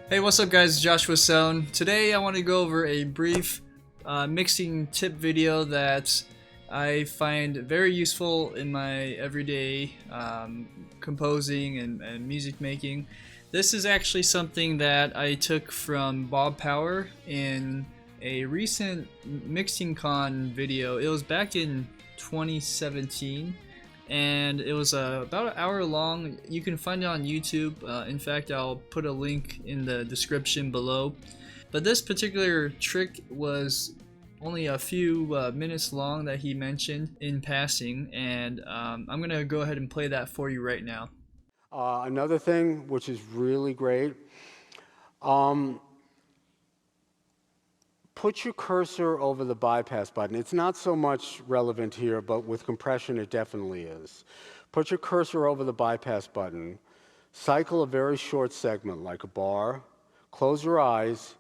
Hey, what's up guys, Joshua Sohn. Today I want to go over a brief mixing tip video that I find very useful in my everyday composing and music making. This is actually something that I took from Bob Power in a recent Mixing Con video. It was back in 2017 and it was about an hour long. You can find it on YouTube. In fact, I'll put a link in the description below. But this particular trick was only a few minutes long that he mentioned in passing, and I'm gonna go ahead and play that for you right now. Another thing which is really great, put your cursor over the bypass button. It's not so much relevant here, but with compression it definitely is. Put your cursor over the bypass button, cycle a very short segment like a bar, close your eyes,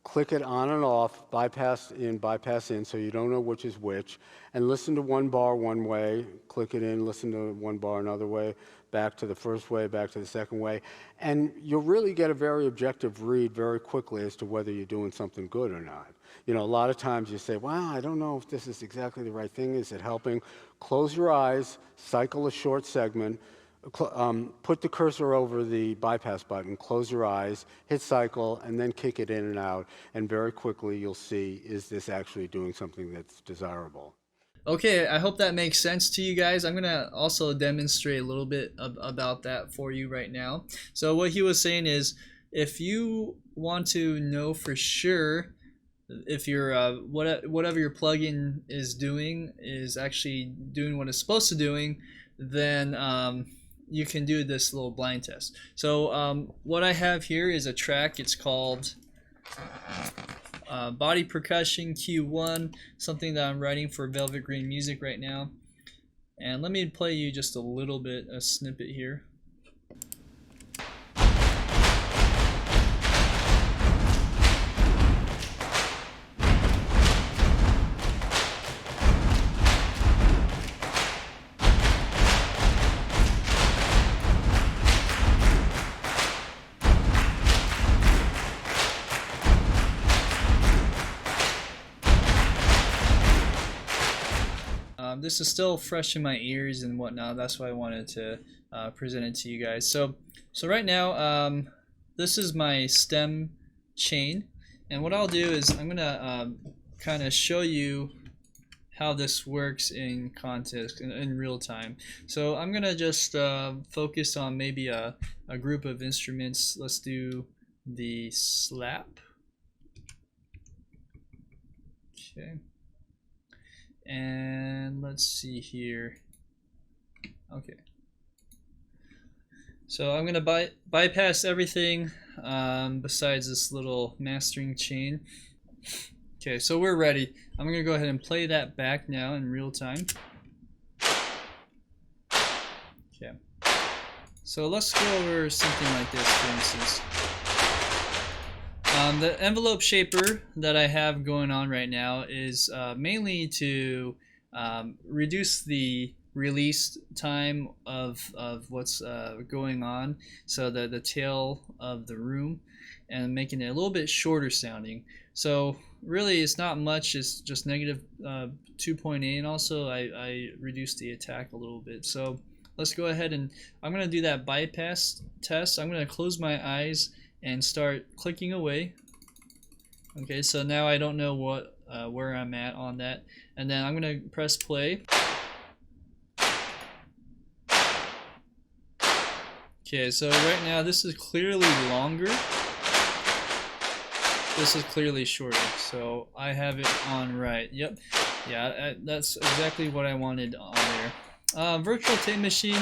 click it on and off, bypass in, so you don't know which is which, and listen to one bar one way, click it in, listen to one bar another way, back to the first way, back to the second way, and you'll really get a very objective read very quickly as to whether you're doing something good or not. You know, a lot of times you say, well, I don't know if this is exactly the right thing. Is it helping? Close your eyes, cycle a short segment, put the cursor over the bypass button, close your eyes, hit cycle, and then kick it in and out, and very quickly you'll see, is this actually doing something that's desirable? Okay, I hope that makes sense to you guys. I'm gonna also demonstrate a little bit about that for you right now. So what he was saying is, if you want to know for sure if your whatever your plugin is doing is actually doing what it's supposed to doing, then you can do this little blind test. So what I have here is a track. It's called Body Percussion Q1, something that I'm writing for Velvet Green Music right now. And let me play you just a little bit, a snippet here. This is still fresh in my ears and whatnot. That's why I wanted to present it to you guys. So right now, this is my stem chain, and what I'll do is I'm gonna kind of show you how this works in context in real time. So I'm gonna just focus on maybe a group of instruments. Let's do the slap. Okay. And let's see here. Okay. So I'm gonna bypass everything besides this little mastering chain. Okay, so we're ready. I'm gonna go ahead and play that back now in real time. Okay. So let's go over something like this, for instance. The envelope shaper that I have going on right now is mainly to reduce the release time of what's going on, so the tail of the room, and making it a little bit shorter sounding. So really it's not much, it's just negative 2.8, and also I reduced the attack a little bit. So let's go ahead and I'm going to do that bypass test. I'm going to close my eyes and start clicking away. Okay, so now I don't know what where I'm at on that, and then I'm gonna press play. Okay, so right now this is clearly longer. This is clearly shorter, so I have it on right. Yep, yeah, that's exactly what I wanted on there. Virtual tape machine,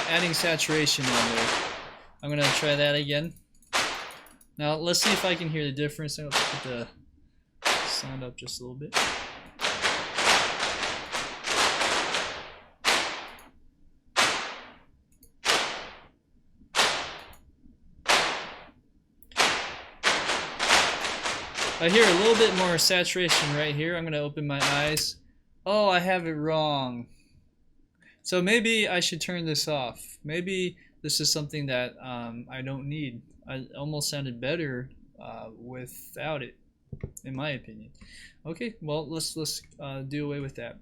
adding saturation on there. I'm gonna try that again. Now let's see if I can hear the difference. I'll put the sound up just a little bit. I hear a little bit more saturation right here. I'm going to open my eyes. Oh, I have it wrong. So maybe I should turn this off. Maybe this is something that I don't need. I almost sounded better without it, in my opinion. Okay, well let's do away with that.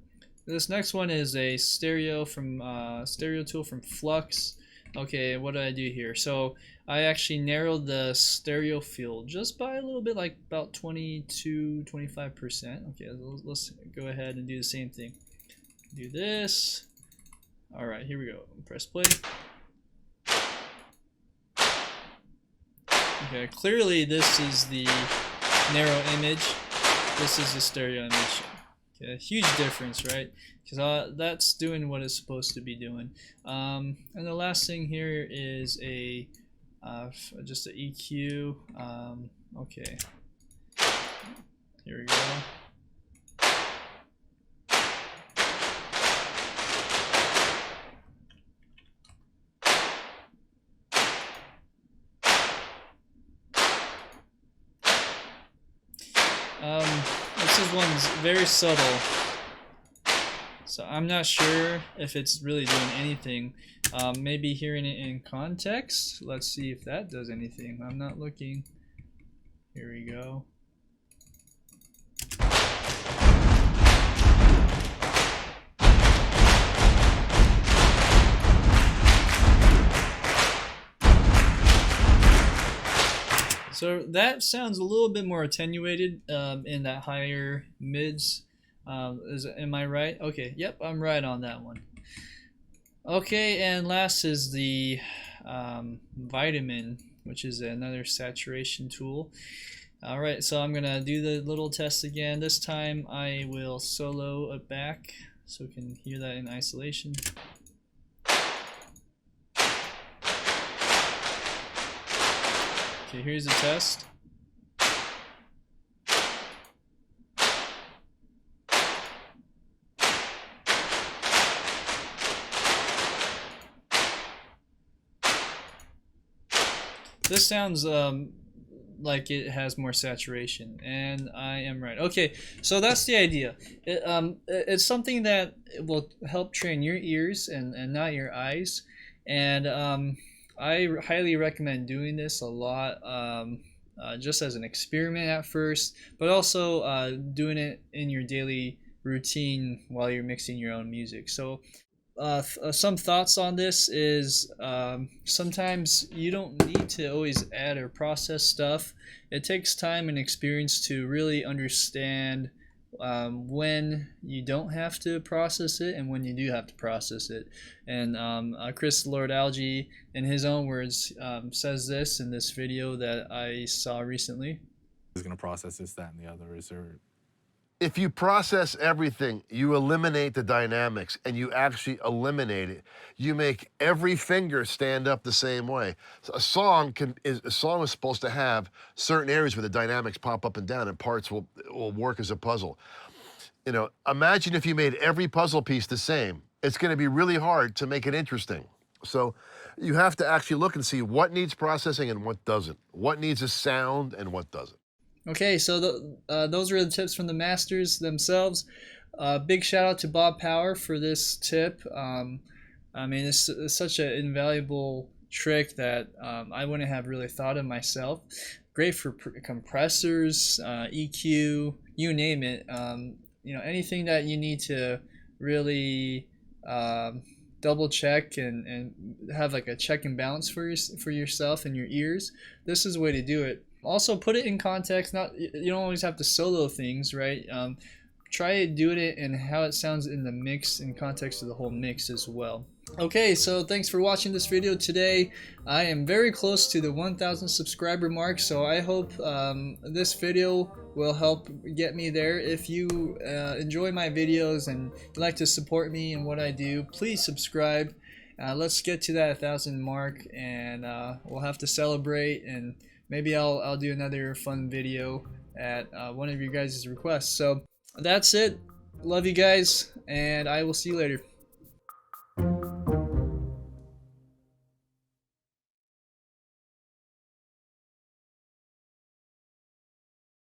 This next one is a stereo tool from Flux. Okay, what did I do here? So I actually narrowed the stereo field just by a little bit, like about 22-25%. Okay, let's go ahead and do the same thing. Do this. All right, here we go. Press play. Okay, clearly this is the narrow image. This is the stereo image. Okay, huge difference, right? Because that's doing what it's supposed to be doing. And the last thing here is a just an EQ. Okay, here we go. This is one's very subtle, so I'm not sure if it's really doing anything. Maybe hearing it in context. Let's see if that does anything. I'm not looking. Here we go. So that sounds a little bit more attenuated in that higher mids. Am I right? Okay, yep, I'm right on that one. Okay, and last is the vitamin, which is another saturation tool. All right, so I'm gonna do the little test again. This time I will solo it back so we can hear that in isolation. Okay, here's the test. This sounds like it has more saturation, and I am right. Okay, so that's the idea. It's something that will help train your ears and not your eyes, and I highly recommend doing this a lot, just as an experiment at first, but also doing it in your daily routine while you're mixing your own music. So some thoughts on this is sometimes you don't need to always add or process stuff. It takes time and experience to really understand when you don't have to process it and when you do have to process it. And Chris Lord Alge, in his own words, says this in this video that I saw recently. Is going to process this, that, and the other. Is there? If you process everything, you eliminate the dynamics, and you actually eliminate it. You make every finger stand up the same way. So a song is supposed to have certain areas where the dynamics pop up and down, and parts will work as a puzzle. You know, imagine if you made every puzzle piece the same. It's going to be really hard to make it interesting. So you have to actually look and see what needs processing and what doesn't. What needs a sound and what doesn't. Okay, so those are the tips from the masters themselves. Big shout out to Bob Power for this tip. I mean, it's such an invaluable trick that I wouldn't have really thought of myself. Great for compressors, EQ, you name it. You know, anything that you need to really double check and have like a check and balance for yourself and your ears. This is the way to do it. Also, put it in context. You don't always have to solo things, right? Try doing it and how it sounds in the mix, in context of the whole mix as well. Okay, so thanks for watching this video today. I am very close to the 1,000 subscriber mark, so I hope this video will help get me there. If you enjoy my videos and like to support me in what I do, please subscribe. Let's get to that 1,000 mark, and we'll have to celebrate, and maybe I'll do another fun video at one of you guys' requests. So that's it. Love you guys, and I will see you later.